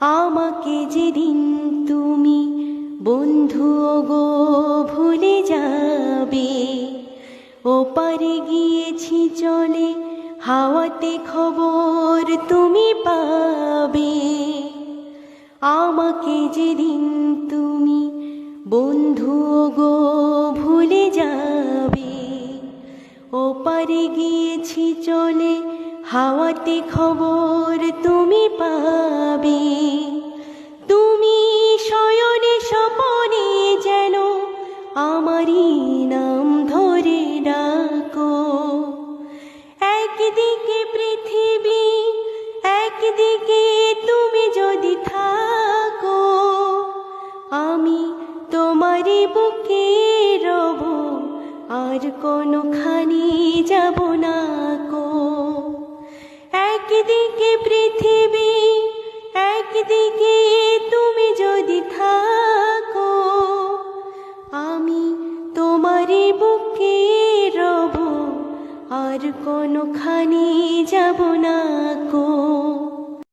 আমাকে যেদিন তুমি বন্ধু গো ভুলে যাবে, ওপারে গিয়েছি চলে হাওয়াতে খবর তুমি পাবে। আমাকে যেদিন তুমি বন্ধু গো ভুলে যাবে, ওপারে গিয়েছি চলে হাওয়াতে খবর তুমি পাবে। তুমি শয়নে স্বপনে যেন আমারই নাম ধরে ডাকো। একদিকে পৃথিবী একদিকে তুমি যদি থাকো, আমি তোমারই বুকে রব, আর কোনোখানি যাব না কো। একদিকে পৃথিবী একদিকে তুমি যদি থাকো, আমি তোমারই বুকে রব, আর কোনোখানি যাব না কো।